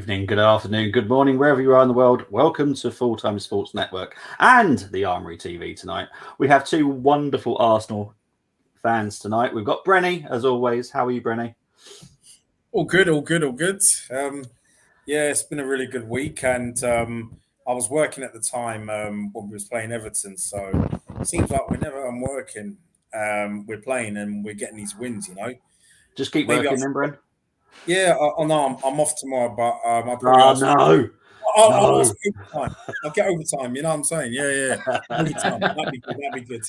evening, good afternoon, good morning, wherever you are in the world. Welcome to Full Time Sports Network and the Armoury TV tonight. We have two wonderful Arsenal fans tonight. We've got Brenny, as always. How are you, Brenny? All good, all good, all good. Yeah, it's been a really good week, and I was working at the time when we was playing Everton. So it seems like whenever I'm working, we're playing and we're getting these wins. Just keep Maybe working, then, Bren. yeah, I know I'm off tomorrow, but I'll probably Oh, ask. no. I'll No. ask overtime. I'll get overtime. You know what I'm saying? Yeah. Overtime. That'd be good.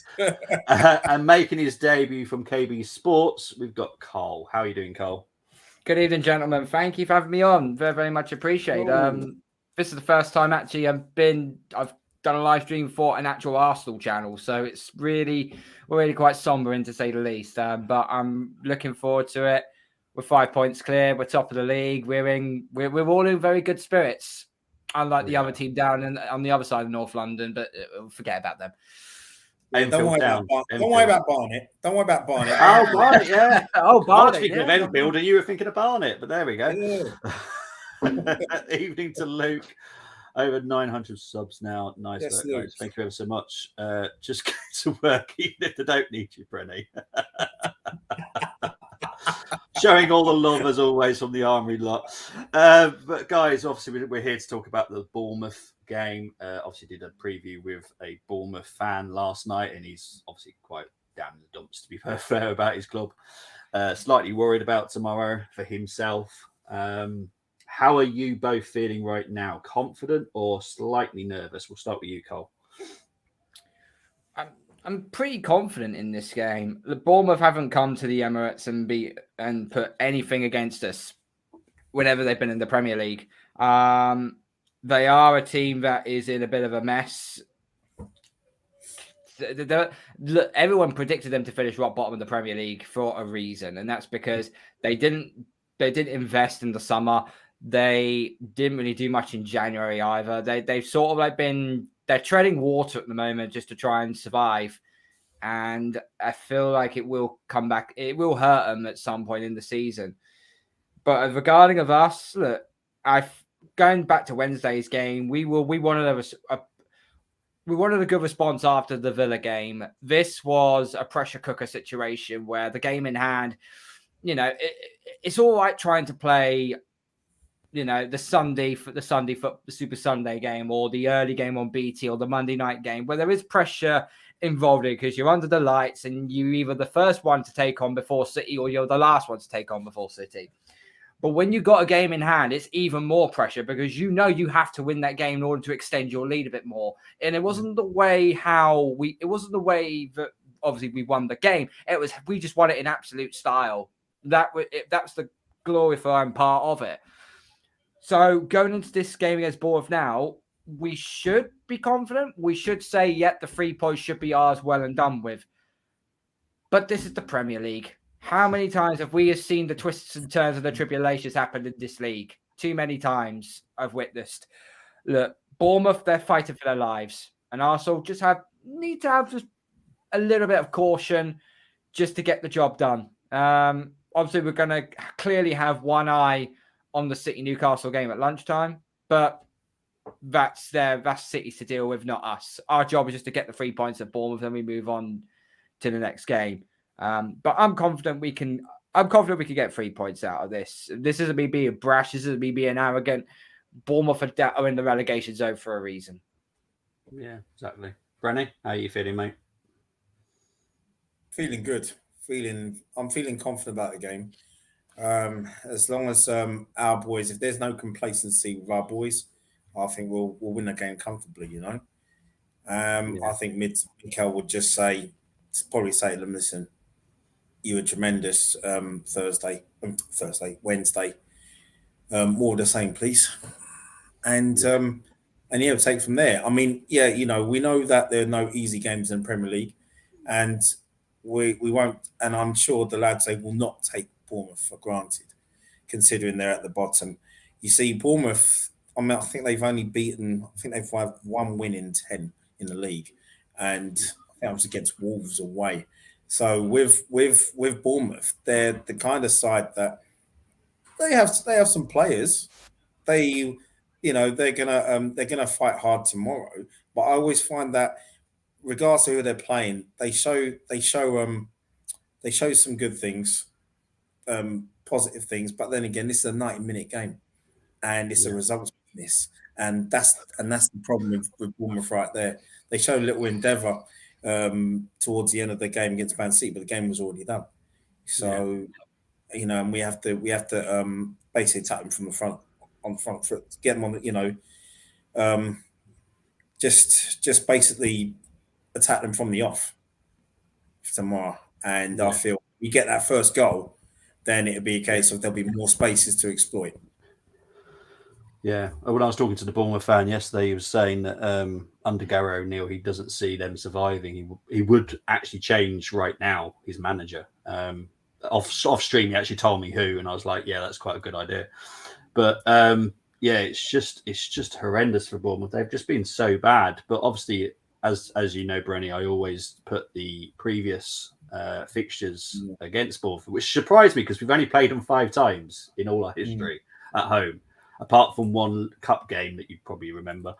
And making his debut from KBSports, we've got Karl. How are you doing, Karl? Good evening, gentlemen. Thank you for having me on. Very, very much appreciated. This is the first time actually I've done a live stream for an actual Arsenal channel, so we're really quite sombering to say the least. But I'm looking forward to it. We're 5 points clear. We're top of the league. We're all in very good spirits, unlike the other team down on the other side of North London. But forget about them. Yeah, don't worry about Barnet. Don't worry about Barnet. Oh, Barnet, yeah. Oh, Barnet. I was thinking of Enfield and you were thinking of Barnet, but there we go. Yeah. Evening to Luke. Over 900 subs now. Nice work, guys. Thank you ever so much. Just get to work even if they don't need you, Brenny. Showing all the love as always from the Armoury lot. But guys, obviously we're here to talk about the Bournemouth game. Obviously did a preview with a Bournemouth fan last night, and he's obviously quite down in the dumps, to be fair, about his club. Slightly worried about tomorrow for himself. How are you both feeling right now? Confident or slightly nervous? We'll start with you, Cole. I'm pretty confident in this game. The Bournemouth haven't come to the Emirates and put anything against us whenever they've been in the Premier League. They are a team that is in a bit of a mess. Everyone predicted them to finish rock bottom of the Premier League for a reason, and that's because they didn't invest in the summer. They didn't really do much in January either. They've sort of they're treading water at the moment just to try and survive. And I feel like it will come back. It will hurt them at some point in the season. But regarding of us, look, going back to Wednesday's game, we wanted a good response after the Villa game. This was a pressure cooker situation where the game in hand, it's all right trying to play, the Super Sunday game or the early game on BT or the Monday night game where there is pressure involved in because you're under the lights and you're either the first one to take on before City or you're the last one to take on before City. But when you got a game in hand, it's even more pressure because you have to win that game in order to extend your lead a bit more. And it wasn't the way that obviously we won the game. We just won it in absolute style. That's the glorifying part of it. So going into this game against Bournemouth now, we should be confident. We should say, yep, the 3 points should be ours, well and done with. But this is the Premier League. How many times have we seen the twists and turns of the tribulations happen in this league? Too many times I've witnessed. Look, Bournemouth, they're fighting for their lives. And Arsenal need to have just a little bit of caution just to get the job done. Obviously, we're going to clearly have one eye on the City-Newcastle game at lunchtime, but that's City's to deal with, not us. Our job is just to get the 3 points at Bournemouth and we move on to the next game. But I'm confident we can get 3 points out of this. This isn't me being brash. This isn't me being arrogant. Bournemouth are in the relegation zone for a reason. Yeah, exactly. Brenny, how are you feeling, mate? Feeling good. I'm feeling confident about the game. As long as our boys, if there's no complacency with our boys, I think we'll win the game comfortably. I think Mikel would just probably say to them, listen, you were tremendous Wednesday. More of the same, please. And we'll take from there. I mean, we know that there are no easy games in the Premier League, and we won't. And I'm sure the lads, they will not take Bournemouth for granted, considering they're at the bottom. You see, Bournemouth, I think they've had one win in 10 in the league, and I think that was against Wolves away. So with Bournemouth, they're the kind of side that they have some players, they, they're gonna fight hard tomorrow. But I always find that, regardless of who they're playing, they show some good things, positive things. But then again, this is a 90-minute game, and it's a results business, and that's the problem with Bournemouth right there. They showed a little endeavour towards the end of the game against Man City, but the game was already done. So, and we have to basically attack them from the front, on the front foot, get them on, just basically attack them from the off tomorrow. And I feel we get that first goal, then it'll be a case of there'll be more spaces to exploit. Yeah, when I was talking to the Bournemouth fan yesterday, he was saying that under Gary O'Neill, he doesn't see them surviving. He would actually change right now his manager. Off stream, he actually told me who, and I was like, yeah, that's quite a good idea. But it's just horrendous for Bournemouth. They've just been so bad. But obviously, as you know, Brenny, I always put the previous fixtures against Bournemouth, which surprised me because we've only played them 5 times in all our history at home. Apart from one cup game that you probably remember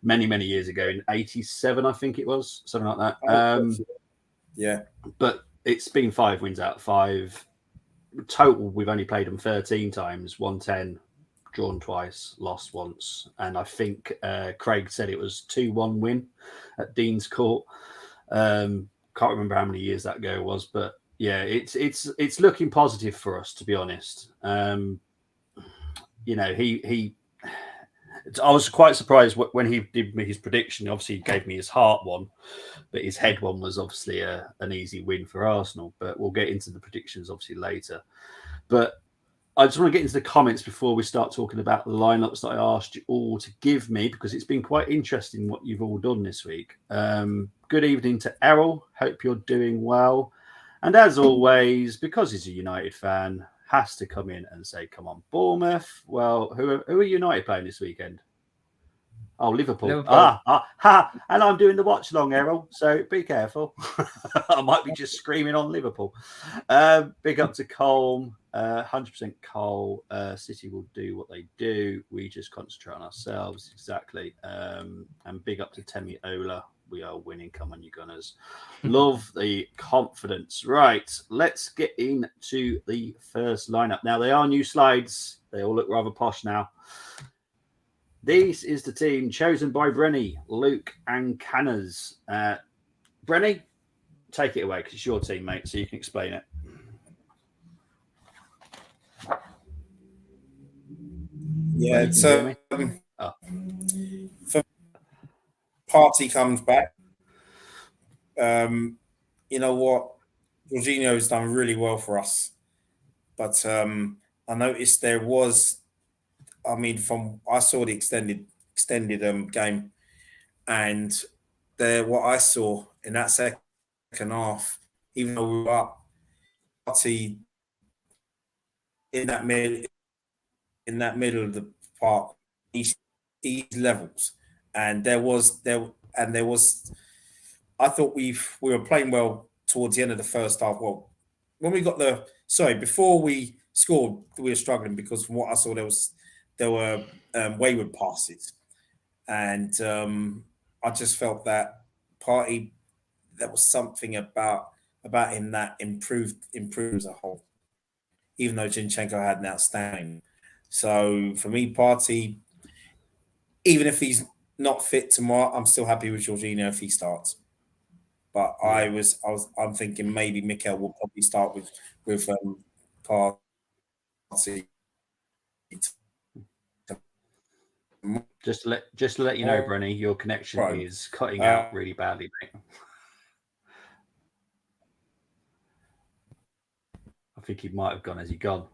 many, many years ago in 87, I think it was, something like that. But it's been 5 wins out of 5. Total, we've only played them 13 times, won 10, drawn twice, lost once. And I think Craig said it was 2-1 win at Dean's Court. Can't remember how many years that ago was, but yeah, it's looking positive for us, to be honest. I was quite surprised when he did his prediction. Obviously, he gave me his heart one, but his head one was obviously an easy win for Arsenal. But we'll get into the predictions obviously later. But I just want to get into the comments before we start talking about the lineups that I asked you all to give me, because it's been quite interesting what you've all done this week. Good evening to Errol. Hope you're doing well. And as always, because he's a United fan, has to come in and say, come on, Bournemouth. Well, who are United playing this weekend? Oh, Liverpool. And I'm doing the watch along, Errol, so be careful. I might be just screaming on Liverpool. Big up to Cole, 100% Cole. City will do what they do. We just concentrate on ourselves, exactly. And big up to Temi Ola. We are winning. Come on, you Gunners. Love the confidence. Right, let's get into the first lineup. Now, they are new slides. They all look rather posh now. This is the team chosen by Brenny, Luke, and Canners. Brenny, take it away because it's your team, mate, so you can explain it. Yeah, it's Partey comes back. You know what? Jorginho's done really well for us. But I noticed there was, I saw the extended game, and what I saw in that second half, even though we were up, Partey in that middle of the park, these levels. And there was, I thought we were playing well towards the end of the first half. Well, when we got before we scored, we were struggling because from what I saw, there were wayward passes. And I just felt that Partey, there was something about him that improved as a whole, even though Zinchenko had an outstanding. So for me, Partey, even if he's not fit tomorrow, I'm still happy with Jorginho if he starts. But I'm thinking maybe Mikel will probably start with Partey. Just to let you know, Brenny, your connection is cutting out really badly, mate. I think he might have gone. Has he gone?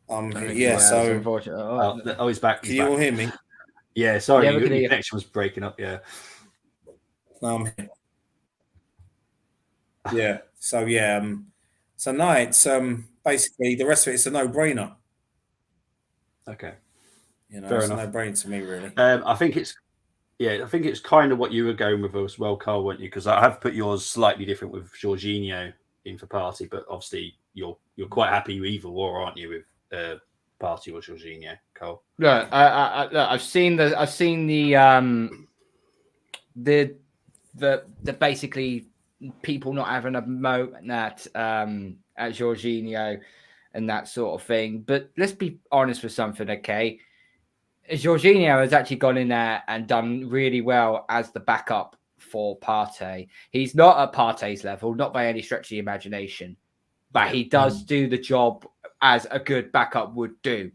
So unfortunate. He's back. Can you all hear me? Yeah, sorry, your connection was breaking up. Yeah. I'm here. Yeah. So no, it's basically the rest of it's a no-brainer. Okay. It's a no-brainer to me, really. I think it's kind of what you were going with as well, Carl, weren't you? Because I have put yours slightly different with Jorginho in for Partey, but obviously you're quite happy with either or, aren't you, with Partey or Jorginho, Cole? Look, I've seen the basically people not having a moment at Jorginho and that sort of thing. But let's be honest with something, okay? Jorginho has actually gone in there and done really well as the backup for Partey. He's not at Partey's level, not by any stretch of the imagination, but he does do the job as a good backup would do.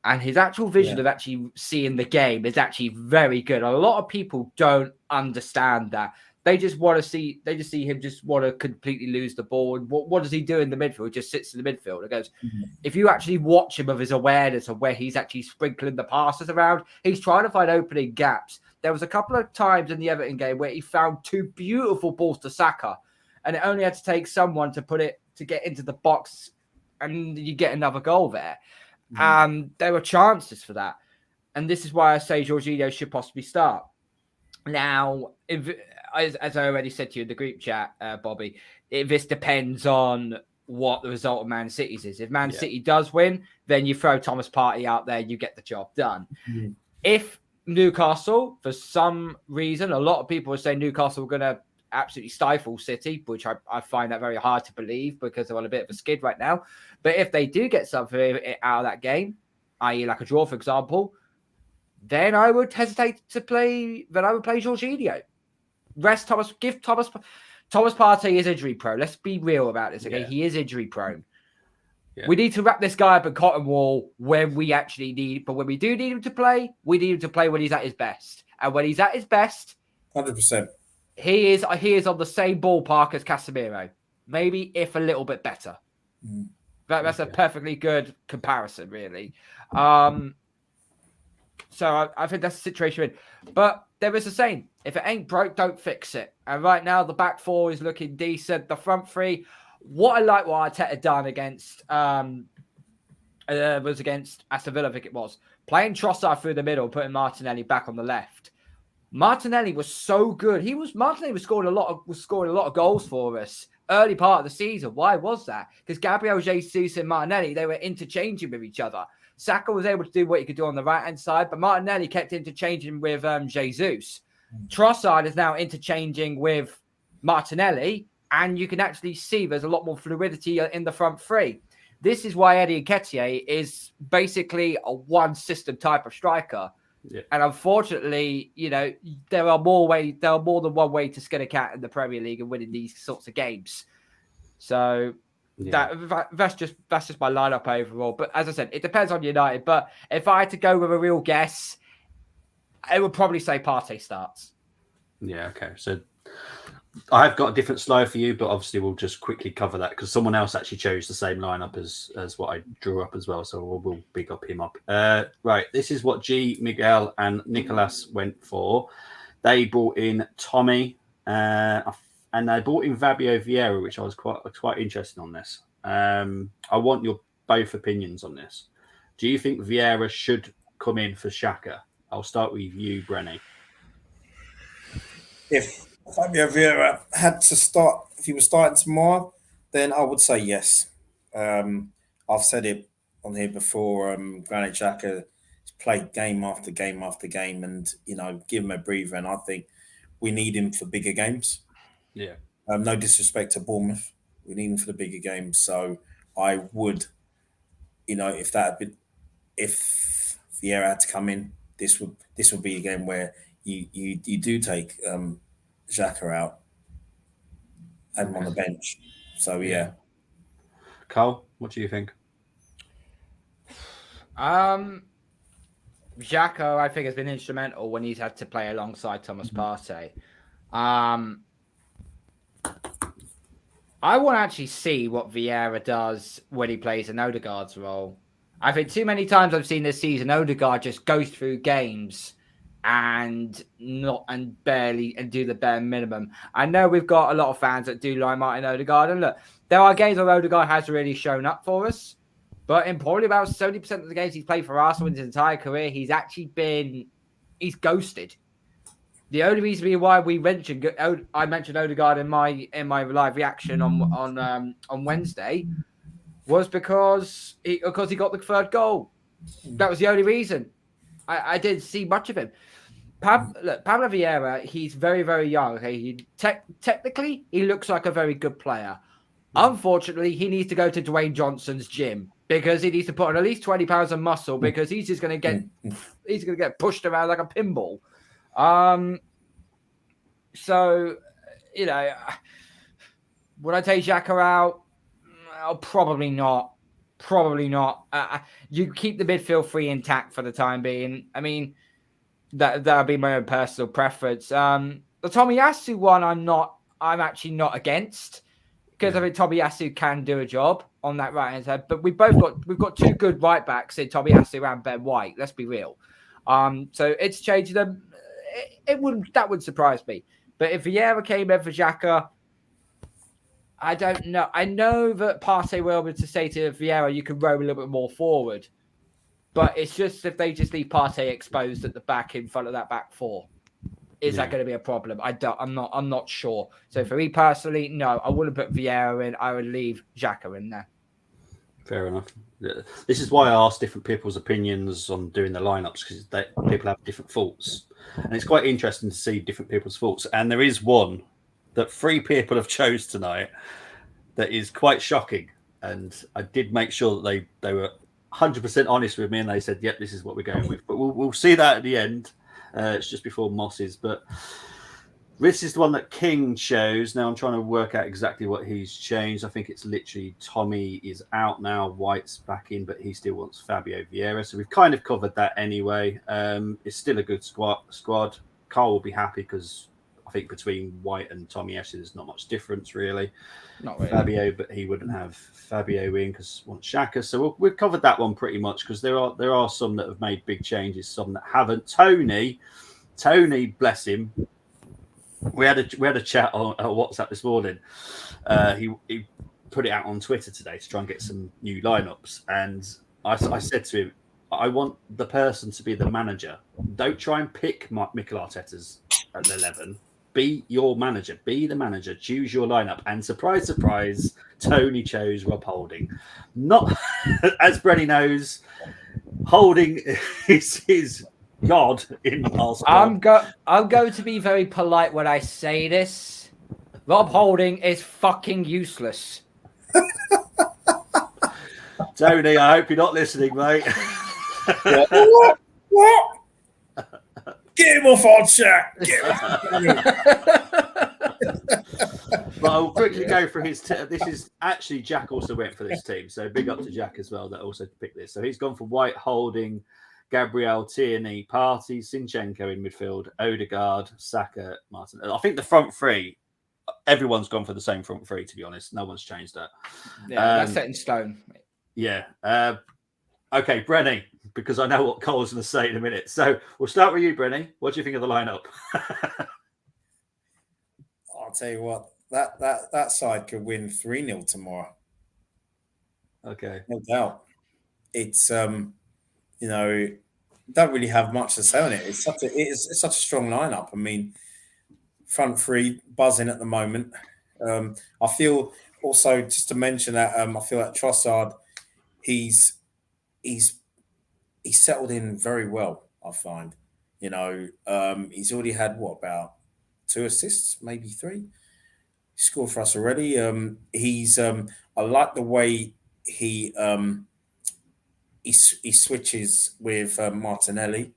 And his actual vision of actually seeing the game is actually very good. A lot of people don't understand that. They just see him just want to completely lose the ball. And what does he do in the midfield? He just sits in the midfield. It goes, if you actually watch him of his awareness of where he's actually sprinkling the passes around, he's trying to find opening gaps. There was a couple of times in the Everton game where he found two beautiful balls to Saka, and it only had to take someone to get into the box, and you get another goal there. There were chances for that. And this is why I say Jorginho should possibly start. Now, as I already said to you in the group chat, Bobby, this depends on what the result of Man City's is. If Man City does win, then you throw Thomas Partey out there, you get the job done. If Newcastle, for some reason, a lot of people are saying Newcastle are going to absolutely stifle City, which I find that very hard to believe because they're on a bit of a skid right now. But if they do get something out of that game, i.e. like a draw, for example, then I would hesitate to play. Then I would play Jorginho. Rest Thomas. Give Thomas Partey is injury prone. Let's be real about this, okay? He is injury prone. We need to wrap this guy up in cotton wool when we actually need. But when we do need him to play, we need him to play when he's at his best. And when he's at his best, 100%. He is on the same ballpark as Casemiro, maybe if a little bit better. That's a perfectly good comparison, really. So I think that's the situation we're in. But there is a saying: if it ain't broke, don't fix it. And right now, the back four is looking decent. The front three, what Arteta done against was against Aston Villa, I think it was, playing Trossard through the middle, putting Martinelli back on the left. Martinelli was so good. Martinelli was scoring a lot of goals for us early part of the season. Why was that? Because Gabriel Jesus and Martinelli, they were interchanging with each other. Saka was able to do what he could do on the right-hand side, but Martinelli kept interchanging with Jesus. Trossard is now interchanging with Martinelli, and you can actually see there's a lot more fluidity in the front three. This is why Eddie Nketiah is basically a one-system type of striker. Yeah. And unfortunately, there are more than one way to skin a cat in the Premier League and winning these sorts of games. So that's just my lineup overall. But as I said, it depends on United. But if I had to go with a real guess, I would probably say Partey starts. Yeah, okay. So I've got a different slide for you, but obviously we'll just quickly cover that because someone else actually chose the same lineup as what I drew up as well. So we'll big up him up. Right, this is what G, Miguel, and Nicolas went for. They brought in Tommy, and they brought in Fabio Vieira, which I was quite interested on this. I want your both opinions on this. Do you think Vieira should come in for Xhaka? I'll start with you, Brenny. If Fabio Vieira had to start, if he was starting tomorrow, then I would say yes. I've said it on here before. Granit Xhaka has played game after game after game, and give him a breather. And I think we need him for bigger games. Yeah. No disrespect to Bournemouth, we need him for the bigger games. So I would, if Vieira had to come in, this would be a game where you do take Xhaka out and him on the bench. So yeah. Karl, what do you think? Xhaka, I think, has been instrumental when he's had to play alongside Thomas Partey. I want to actually see what Vieira does when he plays in Odegaard's role. I think too many times I've seen this season, Odegaard just goes through games and do the bare minimum. I know we've got a lot of fans that do like Martin Odegaard, and look, there are games where Odegaard has really shown up for us, but in probably about 70% of the games he's played for Arsenal in his entire career, he's ghosted. The only reason why I mentioned Odegaard in my live reaction on Wednesday was because he got the third goal. That was the only reason. I didn't see much of him. Pablo Vieira, he's very, very young. Okay, technically, he looks like a very good player. Unfortunately, he needs to go to Dwayne Johnson's gym because he needs to put on at least 20 pounds of muscle because he's just going to get pushed around like a pinball. So, would I take Xhaka out? Oh, probably not. Probably not. You keep the midfield free intact for the time being. I mean, that'll be my own personal preference. The Tomiyasu one, I'm actually not against because I think Tomiyasu can do a job on that right hand side. But we've got two good right backs in Tomiyasu and Ben White. Let's be real. So it's changing them. That wouldn't surprise me. But if Vieira came in for Xhaka, I don't know. I know that Partey will be to say to Vieira, you can roam a little bit more forward. But it's just if they just leave Partey exposed at the back in front of that back four, is that going to be a problem? I'm not sure. So for me personally, no, I wouldn't put Vieira in. I would leave Xhaka in there. Fair enough. This is why I ask different people's opinions on doing the lineups because people have different thoughts, and it's quite interesting to see different people's thoughts. And there is one that 3 people have chose tonight that is quite shocking, and I did make sure that they were 100% honest with me, and they said, "Yep, this is what we're going with." But we'll see that at the end. It's just before Moss's, but this is the one that King chose. Now I'm trying to work out exactly what he's changed. I think it's literally Tommy is out now, White's back in, but he still wants Fabio Vieira. So we've kind of covered that anyway. It's still a good squad. Karl will be happy because I think between White and Tomiyasu, there's not much difference really. Not really. Fabio, but he wouldn't have Fabio in because wants Xhaka. So we've covered that one pretty much because there are some that have made big changes, some that haven't. Tony, bless him. We had a chat on WhatsApp this morning. He put it out on Twitter today to try and get some new lineups, and I said to him, I want the person to be the manager. Don't try and pick Mikel Arteta's at 11. Be your manager. Be the manager. Choose your lineup. And surprise, surprise, Tony chose Rob Holding. Not, as Brenny knows, Holding is his God in Arsenal. I'm going to be very polite when I say this. Rob Holding is fucking useless. Tony, I hope you're not listening, mate. What? Get him off our chat. But I'll quickly go for his. This is actually Jack also went for this team, so big up to Jack as well that also picked this. So he's gone for White, Holding, Gabriel, Tierney, Partey, Zinchenko in midfield, Odegaard, Saka, Martin. I think the front three, everyone's gone for the same front three. To be honest, no one's changed that. Yeah, that's set in stone. Yeah. Okay, Brenny, because I know what Cole's going to say in a minute. So we'll start with you, Brenny. What do you think of the lineup? I'll tell you what, that side could win 3-0 tomorrow. Okay. No doubt. It's don't really have much to say on it. It's such a strong lineup. I mean, front three buzzing at the moment. I feel also just to mention that I feel that Trossard, he's settled in very well. I find, he's already had about 2 assists, maybe 3. He scored for us already. I like the way he switches with Martinelli.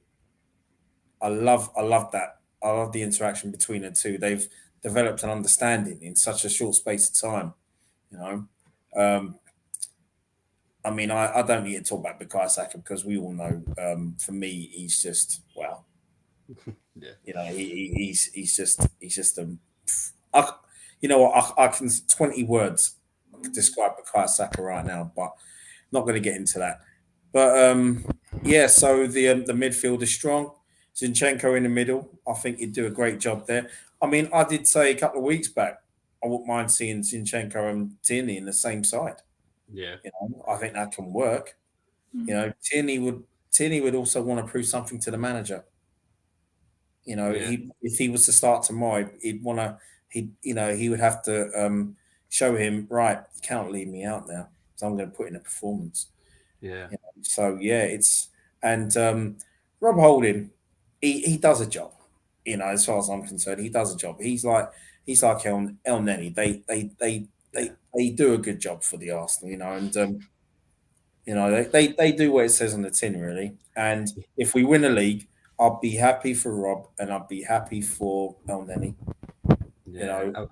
I love that. I love the interaction between the two. They've developed an understanding in such a short space of time. I mean, I don't need to talk about Bukayo Saka because we all know. For me, he's just wow. Yeah. He's just I can 20 words describe Bukayo Saka right now, but not going to get into that. But so the midfield is strong. Zinchenko in the middle, I think he'd do a great job there. I mean, I did say a couple of weeks back, I wouldn't mind seeing Zinchenko and Tierney in the same side. Yeah, I think that can work. Tierney would also want to prove something to the manager. If he was to start tomorrow, he would have to show him, right, you can't leave me out now. so I'm going to put in a performance. Yeah. You know? So yeah, Rob Holding, he does a job. You know, as far as I'm concerned, he does a job. He's like El Neni. They do a good job for the Arsenal. You know, and you know they do what it says on the tin, really. And if we win a league, I'll be happy for Rob, and I'll be happy for El Neni. Yeah. You know,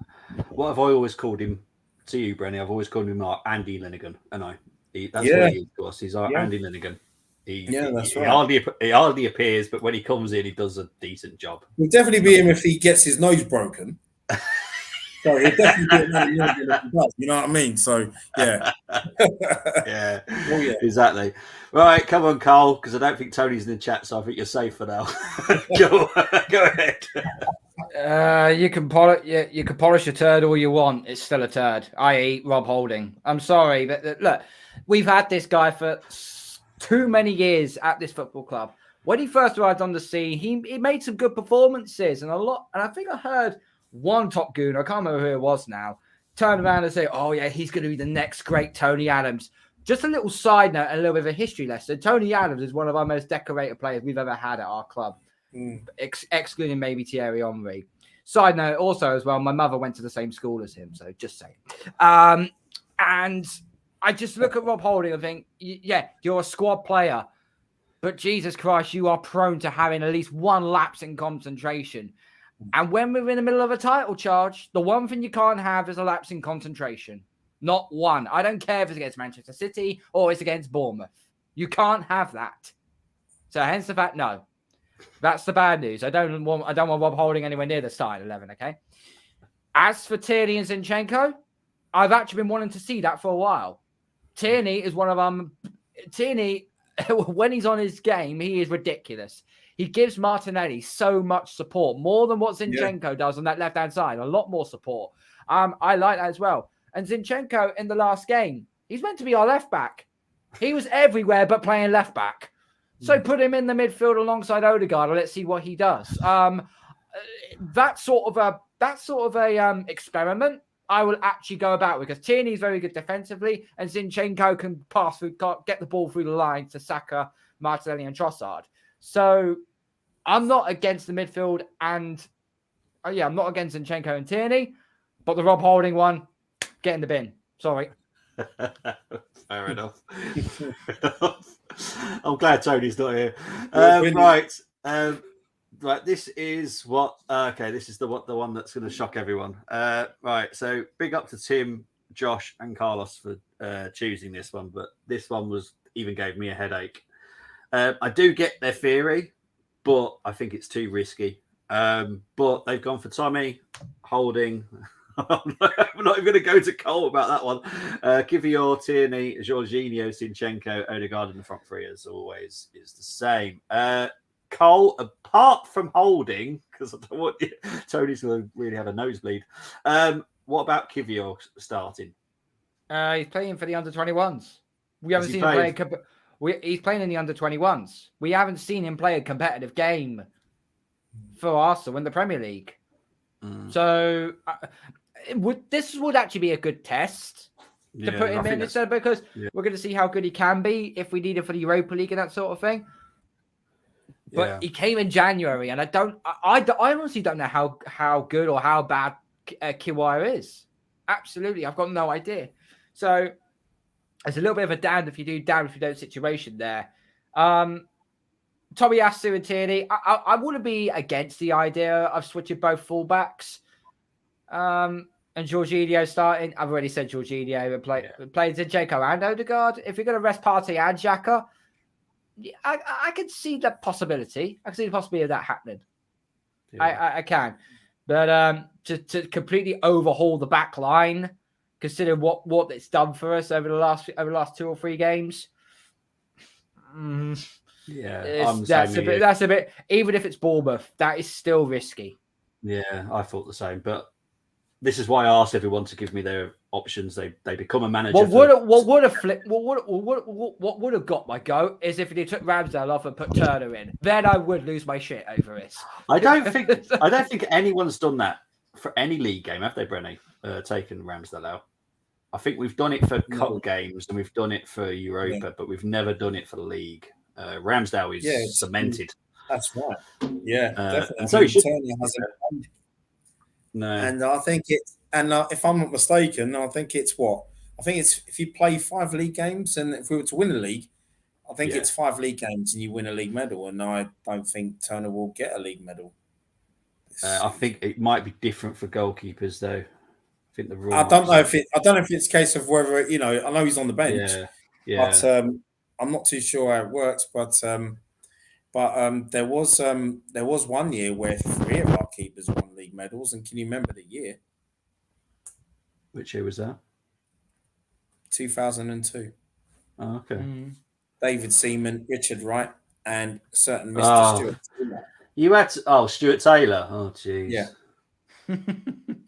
what have I always called him to you, Brenny? I've always called him like Andy Linnigan, and that's Yeah. what he is to us. He's like Andy Linnigan. That's he right. He hardly appears, but when he comes in, he does a decent job. He'll definitely be him if he gets his nose broken. So he'll definitely be another Linnigan if he does. You know what I mean? So yeah. Yeah. Oh yeah. Exactly. Right, come on, Karl, because I don't think Tony's in the chat, so I think you're safe for now. Go ahead. You can polish a turd all you want. It's still a turd, i.e. Rob Holding. I'm sorry, but look, we've had this guy for too many years at this football club. When he first arrived on the scene, he made some good performances and I think I heard one top goon, I can't remember who it was now, turn around and say, oh yeah, he's going to be the next great Tony Adams. Just a little side note and a little bit of a history lesson. Tony Adams is one of our most decorated players we've ever had at our club. Excluding maybe Thierry Armoury. Side note also as well, my mother went to the same school as him, so just saying. And I just look at Rob Holding and think, yeah, you're a squad player, but Jesus Christ, you are prone to having at least one lapse in concentration. And when we're in the middle of a title charge, the one thing you can't have is a lapse in concentration. Not one. I don't care if it's against Manchester City or it's against Bournemouth. You can't have that. So hence the fact, no. That's the bad news. I don't want Rob Holding anywhere near the starting 11, okay? As for Tierney and Zinchenko, I've actually been wanting to see that for a while. Tierney is one of Tierney, when he's on his game, he is ridiculous. He gives Martinelli so much support, more than what Zinchenko does on that left-hand side. A lot more support. I like that as well. And Zinchenko in the last game, he's meant to be our left back. He was everywhere but playing left back. So put him in the midfield alongside Odegaard and let's see what he does. That sort of a experiment I will actually go about because Tierney is very good defensively and Zinchenko can pass through, get the ball through the line to Saka, Martinelli and Trossard. So I'm not against the midfield and I'm not against Zinchenko and Tierney, but the Rob Holding one, get in the bin. Sorry. Fair enough. I'm glad Tony's not here. Right. Right. This is what. Okay. This is the one that's going to shock everyone. Right. So big up to Tim, Josh, and Carlos for choosing this one, but this one even gave me a headache. I do get their theory, but I think it's too risky. But they've gone for Tommy Holding. I'm not even going to go to Cole about that one. Kivior, Tierney, Jorginho, Zinchenko, Odegaard in the front three, as always, is the same. Cole, apart from Holding, because I don't want Tony's going to really have a nosebleed. What about Kivior starting? He's playing for the under-21s. We haven't seen him play. He's playing in the under-21s. We haven't seen him play a competitive game for Arsenal in the Premier League. So this would actually be a good test to put him in instead because we're going to see how good he can be if we need him for the Europa League and that sort of thing. But he came in January, and I honestly don't know how good or how bad Kiwior is. Absolutely, I've got no idea. So it's a little bit of a damned if you do, damned if you don't situation there. Tomiyasu and Tierney, I wouldn't be against the idea of switching both fullbacks. And Jorginho starting. I've already said Jorginho playing Zinchenko and Odegaard. If you're going to rest Partey and Xhaka, I can see the possibility. I can see the possibility of that happening. Yeah. I can. But to completely overhaul the back line, considering what it's done for us over the last 2 or 3 games. That's a bit. Even if it's Bournemouth, that is still risky. Yeah, I thought the same. But this is why I asked everyone to give me their options. They become a manager. What would have got my go is if they took Ramsdale off and put Turner in. Then I would lose my shit over it. I don't think anyone's done that for any league game, have they, Brenny? Taken Ramsdale out. I think we've done it for cup games and we've done it for Europa, but we've never done it for the league. Ramsdale is cemented. That's right. Yeah, definitely. And so Turner hasn't. No, and I think it's if I'm not mistaken, I think it's if you play 5 league games, and if we were to win a league, I think it's 5 league games and you win a league medal, and I don't think Turner will get a league medal. I think it might be different for goalkeepers, though. I think the rule. I don't know if it's a case of whether I know he's on the bench, but I'm not too sure how it works. But there was one year where 3 of our keepers won league medals, and can you remember the year? Which year was that? 2002. Oh, okay. David Seaman, Richard Wright, and certain Mr. Stewart. You had Stuart Taylor. Oh, jeez. Yeah.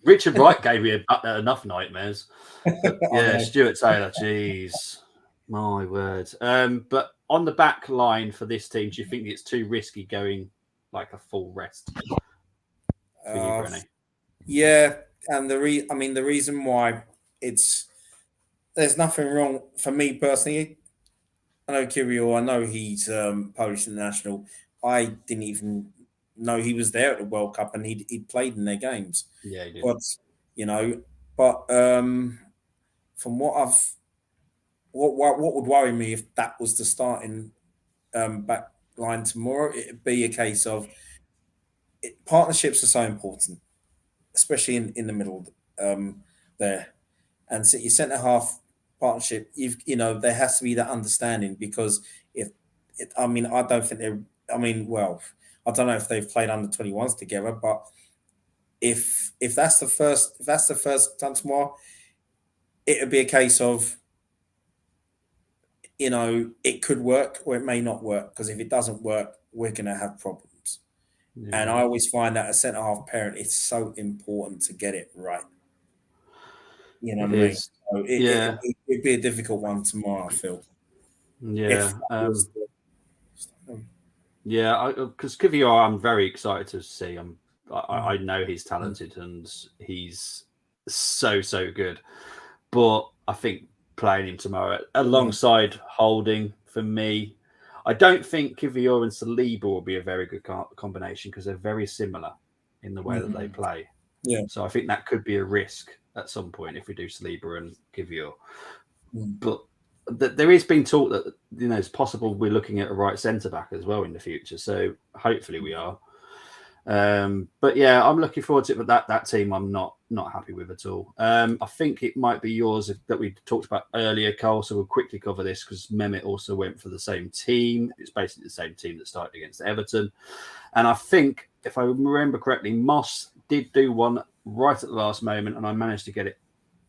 Richard Wright gave me enough nightmares. But, Stuart Taylor. Jeez, my word. But on the back line for this team, do you think it's too risky going like a full rest for you, Brenny? Yeah, and the reason why there's nothing wrong for me personally. I know Kirill. I know he's Polish international. I didn't even know he was there at the World Cup, and he played in their games. Yeah, he did. But from what would worry me if that was the starting back line tomorrow, it'd be a case of partnerships are so important, especially in the middle there, and so your centre half partnership. There has to be that understanding, because I don't think they're. I don't know if they've played under 21s together, but if that's the first time tomorrow, it would be a case of, it could work or it may not work, because if it doesn't work, we're going to have problems. Yeah. And I always find that a centre half parent, it's so important to get it right. You know what I mean? So it'd be a difficult one tomorrow, I feel. Yeah. Because Kivior, I'm very excited to see. I know he's talented and he's so good. But I think playing him tomorrow alongside Holding, for me, I don't think Kivior and Saliba will be a very good combination, because they're very similar in the way that they play. Yeah. So I think that could be a risk at some point if we do Saliba and Kivior. But there is being talk that it's possible we're looking at a right centre back as well in the future. So hopefully we are. But yeah, I'm looking forward to it. But that team, I'm not happy with at all. I think it might be yours that we talked about earlier, Karl. So we'll quickly cover this because Mehmet also went for the same team. It's basically the same team that started against Everton. And I think, if I remember correctly, Moss did do one right at the last moment, and I managed to get it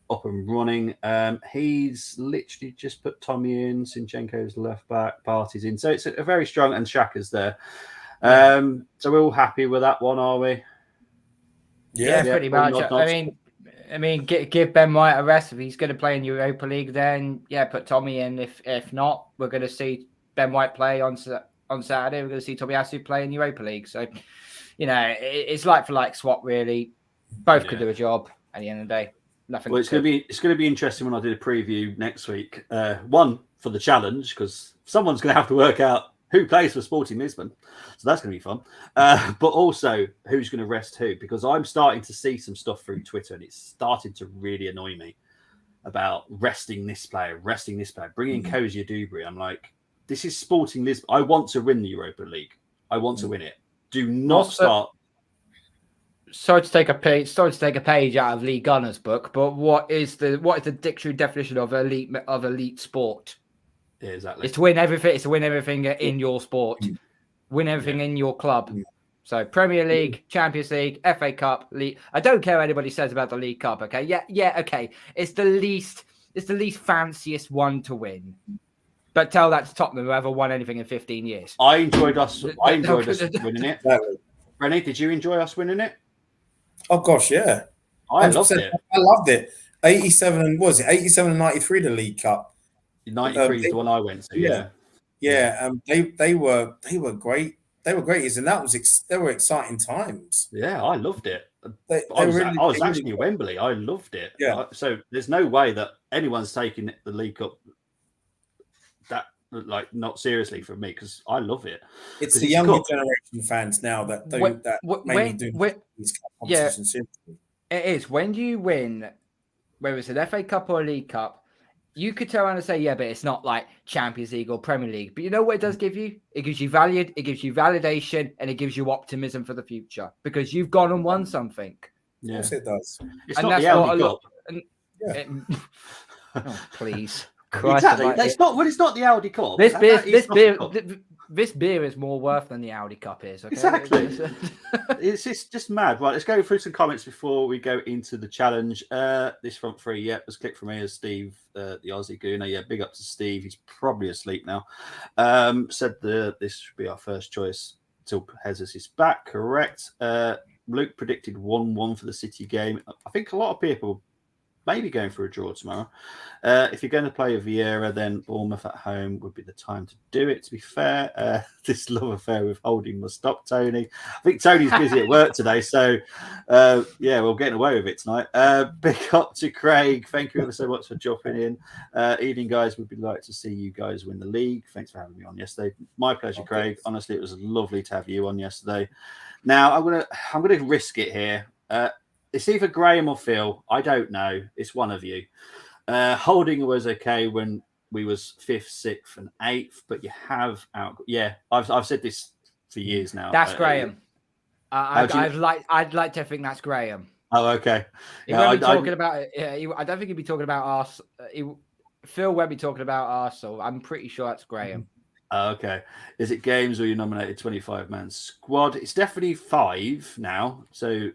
up and running. He's literally just put Tommy in, Sinchenko's left back, Partey's in. So it's a very strong, and Xhaka's there. So we're all happy with that one, are we? Yeah, pretty much. I mean, give Ben White a rest. If he's going to play in Europa League, then put Tommy in. If not, we're going to see Ben White play on Saturday. We're going to see Tomiyasu play in Europa League. So, it's like for like swap, really. Both could do a job at the end of the day. Nothing. Well, it's going to be interesting when I do the preview next week. One, for the challenge, because someone's going to have to work out who plays for Sporting Lisbon. So that's going to be fun. But also, who's going to rest who? Because I'm starting to see some stuff through Twitter, and it's starting to really annoy me about resting this player, bringing Kozia Dubry. I'm like, this is Sporting Lisbon. I want to win the Europa League. I want to win it. Do not start. Sorry to take a page out of Lee Gunner's book, but what is the dictionary definition of elite sport? Yeah, exactly. It's to win everything. It's to win everything in your sport, win everything in your club. So Premier League, Champions League, FA Cup, League. I don't care what anybody says about the League Cup. Okay, okay. It's the least fanciest one to win. But tell that to Tottenham, who haven't won anything in 15 years. I enjoyed us winning it. Rennie, did you enjoy us winning it? Oh gosh, yeah. I loved it. I loved it. 87 and 93, the League Cup. 93 is the one I went to. Yeah. They were great. They were great, and they were exciting times. Yeah, I loved it. I was actually at Wembley. I loved it. Yeah. So there's no way that anyone's taking the League Cup that not seriously from me, because I love it. It's the younger generation fans now that mainly do these competitions seriously. It is. When you win, whether it's an FA Cup or a League Cup, you could turn around and say, yeah, but it's not like Champions League or Premier League. But you know what it does give you? It gives you it gives you validation, and it gives you optimism for the future, because you've gone and won something. Yeah. Of course it does. It's and not the Audi Cup. Oh, please. Christ, exactly. It's not the Audi Cup. This beer is more worth than the Audi Cup is. Okay? Exactly. It's just mad. Right, let's go through some comments before we go into the challenge. This front three, was clicked from me as Steve, the Aussie Gooner. Yeah, big up to Steve. He's probably asleep now. Said this should be our first choice until Jesus is back. Correct. Luke predicted 1-1 for the City game. I think a lot of people maybe going for a draw tomorrow. If you're going to play a Vieira, then Bournemouth at home would be the time to do it, to be fair. This love affair with Holding must stop, Tony. I think Tony's busy at work today, so we're getting away with it tonight. Big up to Craig. Thank you ever so much for dropping in. Evening, guys. We'd be like to see you guys win the league. Thanks for having me on yesterday. My pleasure, Craig. Honestly, it was lovely to have you on yesterday. Now, I'm gonna risk it here. It's either Graham or Phil. I don't know. It's one of you. Holding was okay when we was 5th, 6th, and 8th, but you have out. Yeah, I've said this for years now. That's Graham. I'd like to think that's Graham. Oh, okay. He won't be talking about it. Yeah, I don't think he'd be talking about us. Phil won't be talking about Arsenal. I'm pretty sure that's Graham. Okay. Is it games or you nominated 25-man squad? It's definitely 5 now. So.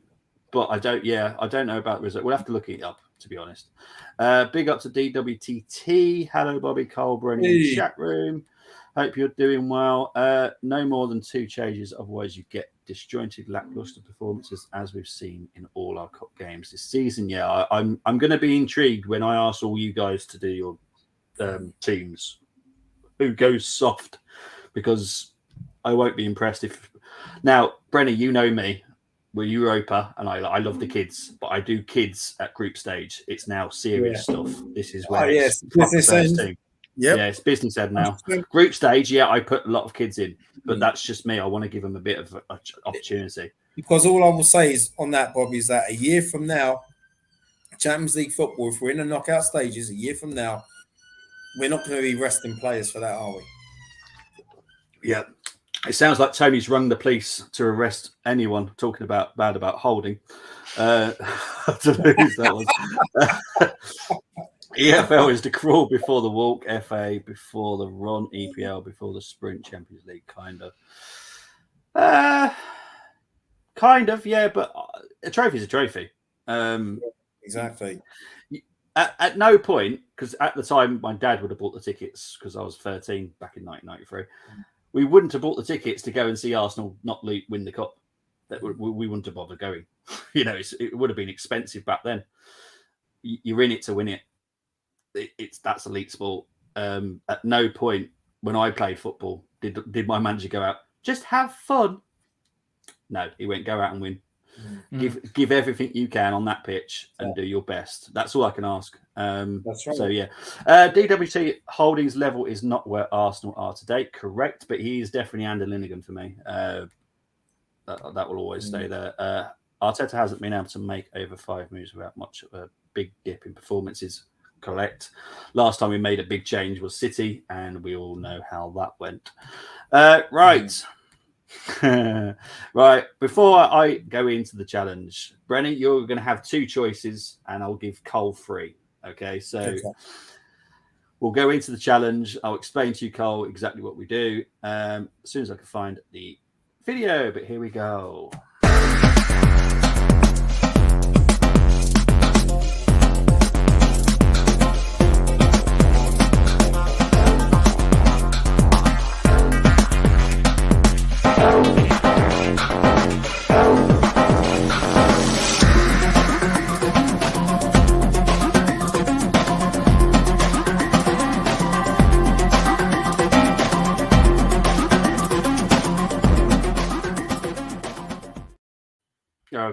But I don't know about the result. We'll have to look it up, to be honest. Big up to DWTT. Hello, Bobby, Karl, Brenny in the chat room. Hope you're doing well. No more than 2 changes, otherwise you get disjointed, lackluster performances, as we've seen in all our cup games this season. Yeah, I'm going to be intrigued when I ask all you guys to do your teams. Who goes soft? Because I won't be impressed if. Now, Brenny, you know me. We're Europa, and I love the kids, but I do kids at group stage. It's now serious stuff. This is where it's business end. Yeah, it's business end now. Group stage, I put a lot of kids in, but that's just me. I want to give them a bit of opportunity. Because all I will say is on that, Bob, is that a year from now, Champions League football, if we're in the knockout stages, a year from now, we're not going to be resting players for that, are we? Yeah. It sounds like Tony's rung the police to arrest anyone talking bad about Holding. I don't know who that was. EFL is the crawl before the walk, FA before the run, EPL before the sprint, Champions League kind of. Yeah, but a trophy's a trophy. Exactly. At no point, because at the time my dad would have bought the tickets because I was 13 back in 1993. We wouldn't have bought the tickets to go and see Arsenal not win the cup. We wouldn't have bothered going. It would have been expensive back then. You're in it to win it. That's elite sport. At no point when I played football did my manager go out, just have fun. No, he went, go out and win. Give everything you can on that pitch and do your best. That's all I can ask. That's right. So DWT Holdings level is not where Arsenal are today, correct? But he is definitely Andy Linnigan for me. That will always stay there. Arteta hasn't been able to make over 5 moves without much of a big dip in performances. Correct. Last time we made a big change was City, and we all know how that went. Right. Right, before I go into the challenge, Brenny, you're going to have 2 choices and I'll give Cole 3. Okay, so we'll go into the challenge. I'll explain to you, Cole, exactly what we do as soon as I can find the video, but here we go.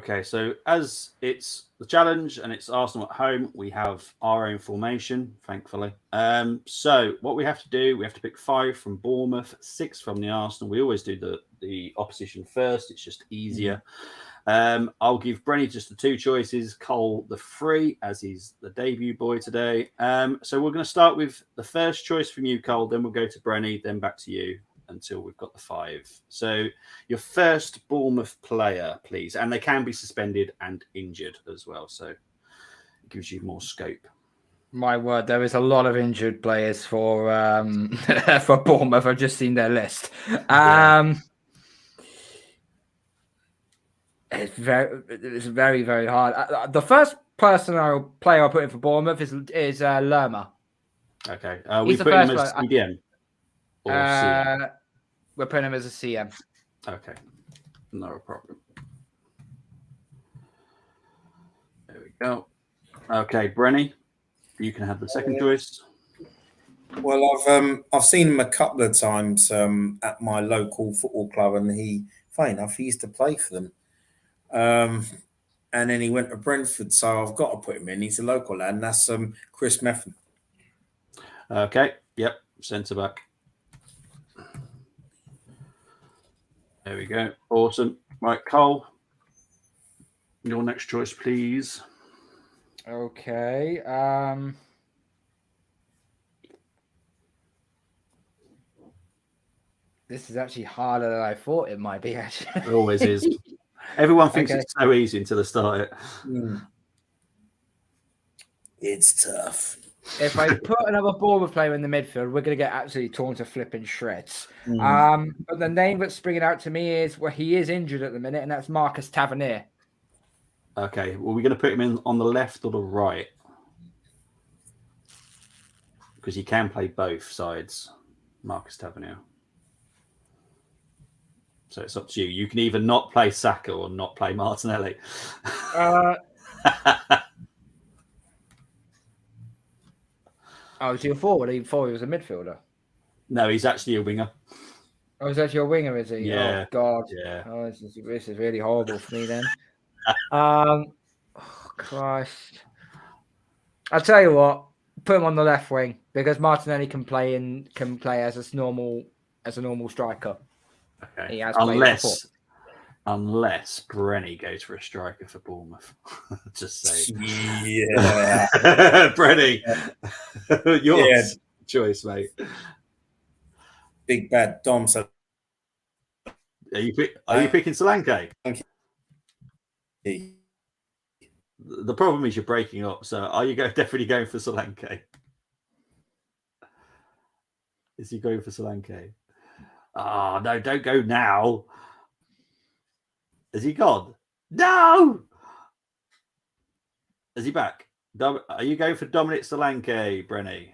Okay, so as it's the challenge and it's Arsenal at home, we have our own formation, thankfully. So what we have to do, we have to pick 5 from Bournemouth, 6 from the Arsenal. We always do the opposition first. It's just easier. I'll give Brenny just the 2 choices, Cole the 3, as he's the debut boy today. So we're going to start with the first choice from you, Cole, then we'll go to Brenny, then back to you until we've got the 5. So your first Bournemouth player, please. And they can be suspended and injured as well. So it gives you more scope. My word, there is a lot of injured players for for Bournemouth. I've just seen their list. It's very, very hard. The first player I put in for Bournemouth is Lerma. Okay. He's We the put him first as CDM or CM? We're putting him as a CM. Okay. No problem. There we go. Okay, Brenny, you can have the second choice. Well, I've seen him a couple of times at my local football club, and funny enough, he used to play for them. And then he went to Brentford, so I've got to put him in. He's a local lad, and that's Chris Meffin. Okay. Yep. Centre back. There we go. Awesome. Right, Cole, your next choice, please. Okay. This is actually harder than I thought it might be, actually. It always is. Everyone thinks it's so easy until they start it. It's tough. If I put another Bournemouth player in the midfield, we're going to get absolutely torn to flipping shreds. But the name that's springing out to me is he is injured at the minute, and that's Marcus Tavernier. Okay. Well, we're going to put him in on the left or the right? Because he can play both sides, Marcus Tavernier. So it's up to you. You can either not play Saka or not play Martinelli. Oh, is he a forward? He thought he was a midfielder. No, he's actually a winger. Oh, is that your winger, is he? Yeah. Oh, God. Yeah. Oh, this is really horrible for me then. Oh, Christ. I'll tell you what, put him on the left wing because Martinelli can play as a normal striker. Okay. He has played before. Unless Brenny goes for a striker for Bournemouth. Just say. Yeah. Brenny, your choice, mate. Big bad Dom. So are you picking Solanke? The problem is you're breaking up. So are you definitely going for Solanke? Is he going for Solanke? Oh, no, don't go now. Is he gone? No! Is he back? Are you going for Dominic Solanke, Brenny?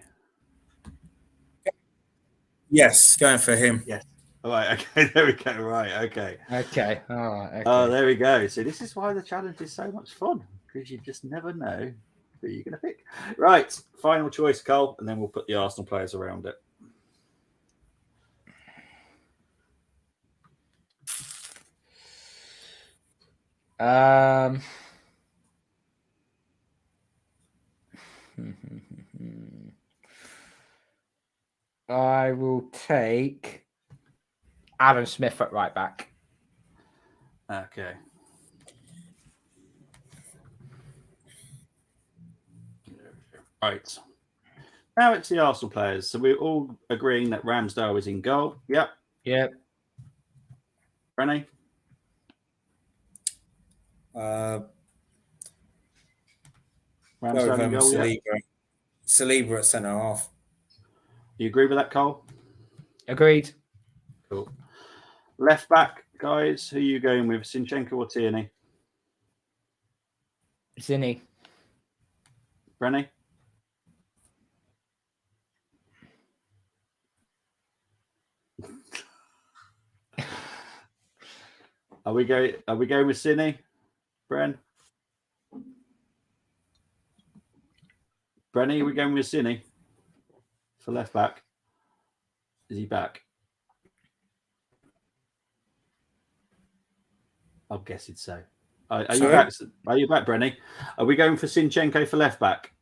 Yes, going for him. Yes. All right, okay, there we go. Right, okay. Okay, all right. Okay. Oh, there we go. So this is why the challenge is so much fun, because you just never know who you're going to pick. Right, final choice, Cole, and then we'll put the Arsenal players around it. I will take Adam Smith at right back. Okay. Right. Now it's the Arsenal players. So we're all agreeing that Ramsdale is in goal. Yep. Yep. Brenny? Ramsdale in goal, Saliba at centre half. You agree with that, Cole? Agreed. Cool. Left back, guys, who are you going with? Zinchenko or Tierney? Zinny. Brenny? Are we going with Zinny? Brenny, are we going with Zinny for left back? Is he back? I'm guessing so. Are you back? Are you back, Brenny? Are we going for Zinchenko for left back?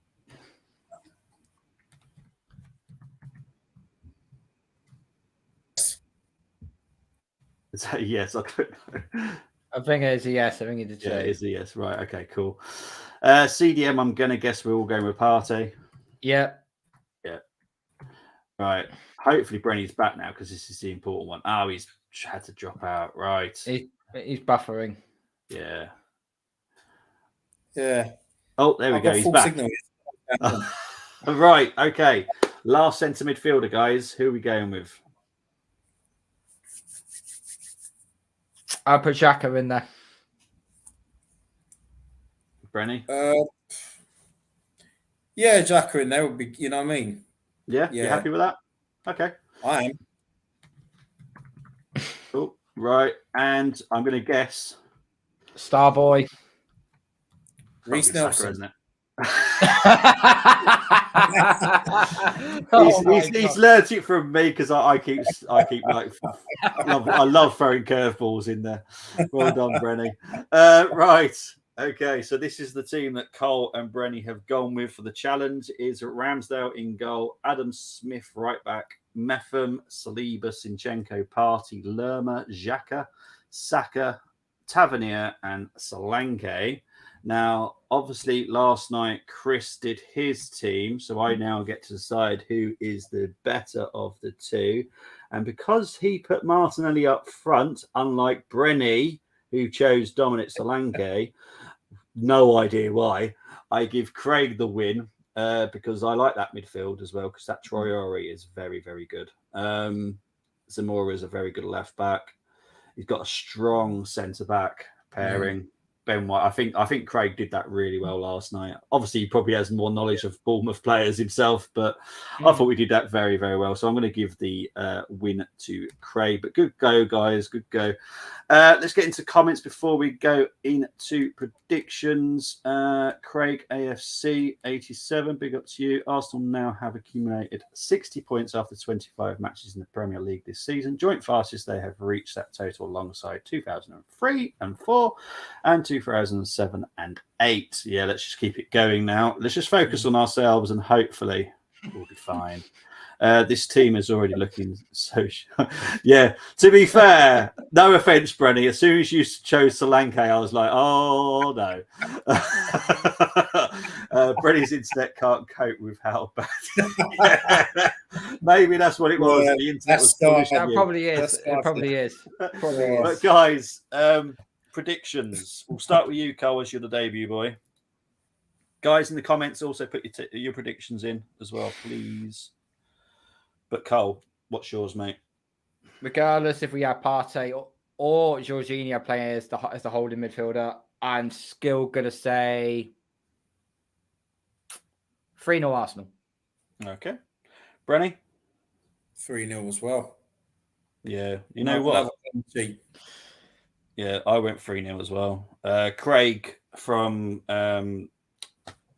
Is that a yes? I don't know. I think it's a yes. I think it's a two. Yeah, it's a yes. Right. Okay. Cool. CDM. I'm gonna guess we're all going with Partey. Yeah. Yeah. Right. Hopefully Brenny's back now because this is the important one. Oh, he's had to drop out. Right. He's buffering. Yeah. Yeah. Oh, there we go. He's back. Right. Okay. Last centre midfielder, guys. Who are we going with? I'll put Xhaka in there. Brenny? Yeah, Xhaka in there would be, you know what I mean? Yeah? You happy with that? Okay. I am. Oh, right. And I'm going to guess. Starboy. Reece Nelson. Isn't it? He's learnt it from me because I keep like I love throwing curveballs in there. Well done, Brenny. Right. Okay, so this is the team that Cole and Brenny have gone with for the challenge. Is Ramsdale in goal, Adam Smith right back, Metham, Saliba, Zinchenko, Partey, Lerma, Xhaka, Saka, Tavernier, and Solanke. Now, obviously, last night Chris did his team, so I now get to decide who is the better of the two. And because he put Martinelli up front, unlike Brenny, who chose Dominic Solanke, no idea why, I give Craig the win because I like that midfield as well, because that Traore is very, very good. Zamora is a very good left back. He's got a strong centre back pairing. Ben White. I think Craig did that really well last night. Obviously, he probably has more knowledge of Bournemouth players himself, but I thought we did that very, very well. So I'm going to give the win to Craig. But good go, guys. Good go. Let's get into comments before we go into predictions. Craig AFC 87. Big up to you. Arsenal now have accumulated 60 points after 25 matches in the Premier League this season. Joint fastest they have reached that total alongside 2003 and 4 and 2007 and 8. Yeah, let's just keep it going now. Let's just focus on ourselves and hopefully we'll be fine. This team is already looking so... Yeah, to be fair, no offence, Brenny. As soon as you chose Solanke, I was like, oh, no. Brenny's internet can't cope with how bad... Yeah. Maybe that's what it was. Yeah, the internet was foolish. That probably is. It probably is. But guys, predictions. We'll start with you, Carl, as you're the debut boy. Guys in the comments, also put your predictions in as well, please. But Cole, what's yours, mate? Regardless if we have Partey or Jorginho playing as the holding midfielder, I'm still going to say 3-0 Arsenal. Okay. Brenny? 3-0 as well. Yeah. You know what? Yeah, I went 3-0 as well. Craig from... hang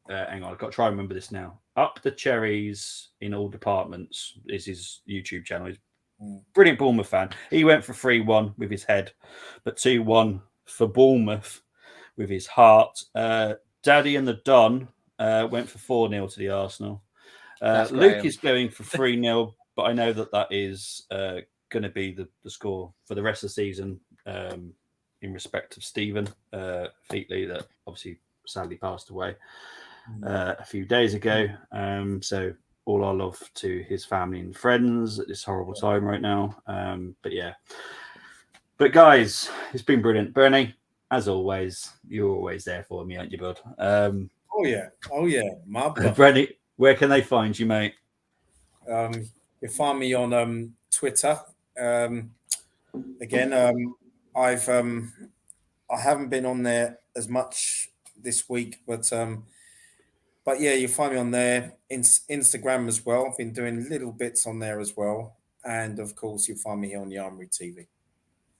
on, I've got to try and remember this now. Up the Cherries in All Departments is his YouTube channel. He's a brilliant Bournemouth fan. He went for 3-1 with his head, but 2-1 for Bournemouth with his heart. Daddy and the Don went for 4-0 to the Arsenal. Luke is going for 3-0, but I know that is going to be the score for the rest of the season in respect of Stephen Featley, that obviously sadly passed away a few days ago. So all our love to his family and friends at this horrible time right now. But yeah. But guys, it's been brilliant. Bernie, as always, you're always there for me, aren't you, bud? Oh yeah. My brother. Bernie, where can they find you, mate? You find me on Twitter. Again, I haven't been on there as much this week, but yeah, you find me on there. Instagram as well. I've been doing little bits on there as well, and of course, you'll find me here on the Armoury TV.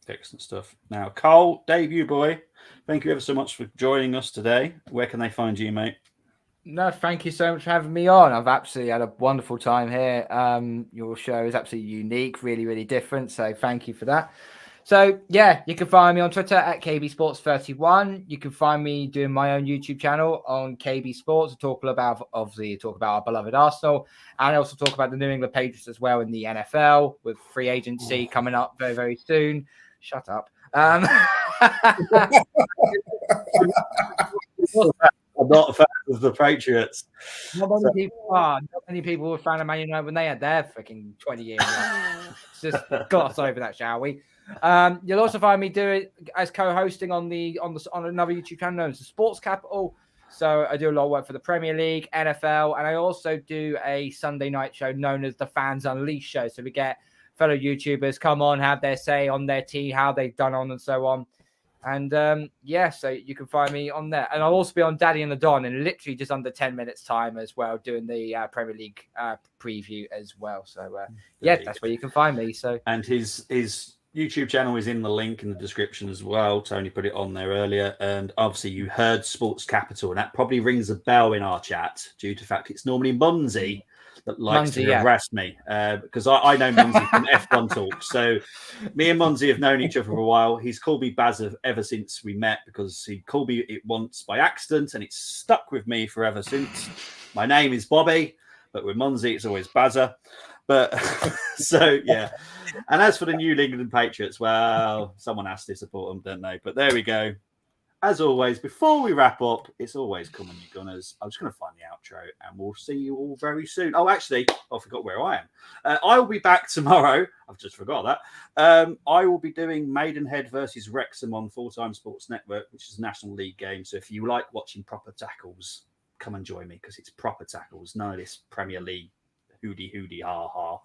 Excellent stuff. Now, Carl, debut boy, thank you ever so much for joining us today. Where can they find you, mate? No, thank you so much for having me on. I've absolutely had a wonderful time here. Your show is absolutely unique, really, really different. So thank you for that. So yeah, you can find me on Twitter at KBSports31. You can find me doing my own YouTube channel on KB Sports. Talk about our beloved Arsenal, and I also talk about the New England Patriots as well in the NFL with free agency coming up very, very soon. Shut up. I'm not a fan of the Patriots. Not many people were a fan of Man United when they had their freaking 20-year run. Let's just gloss over that, shall we? You'll also find me doing as co-hosting on another YouTube channel known as the Sports Capital. So I do a lot of work for the Premier League, NFL, and I also do a Sunday night show known as the Fans Unleashed show. So we get fellow YouTubers come on, have their say on their team, how they've done on and so on. And so you can find me on there. And I'll also be on Daddy and the Don in literally just under 10 minutes time as well, doing the Premier League preview as well. So that's where you can find me. So and his YouTube channel is in the link in the description as well. Tony put it on there earlier. And obviously you heard Sports Capital, and that probably rings a bell in our chat due to the fact it's normally Munzi that likes to harass me, because I know Munzi from F1 Talk. So me and Munzi have known each other for a while. He's called me Bazza ever since we met, because he called me it once by accident and it's stuck with me forever since. My name is Bobby, but with Munzi it's always Bazza. But so yeah. And as for the New England Patriots, well, someone has to support them, don't they? But there we go. As always, before we wrap up, it's always come on, you Gunners. I'm just going to find the outro and we'll see you all very soon. Oh, actually, I forgot where I am. I will be back tomorrow. I've just forgot that. I will be doing Maidenhead versus Wrexham on Full Time Sports Network, which is a National League game. So if you like watching proper tackles, come and join me, because it's proper tackles, none of this Premier League hoody, ha ha.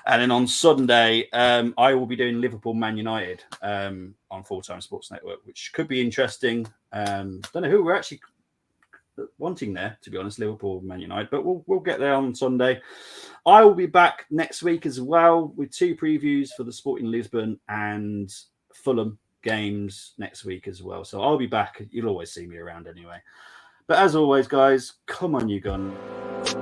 And then on Sunday, I will be doing Liverpool Man United on Full Time Sports Network, which could be interesting. Don't know who we're actually wanting there, to be honest, Liverpool Man United, but we'll get there on Sunday. I will be back next week as well with 2 previews for the Sporting Lisbon and Fulham games next week as well. So I'll be back. You'll always see me around anyway. But as always, guys, come on, you Gunners.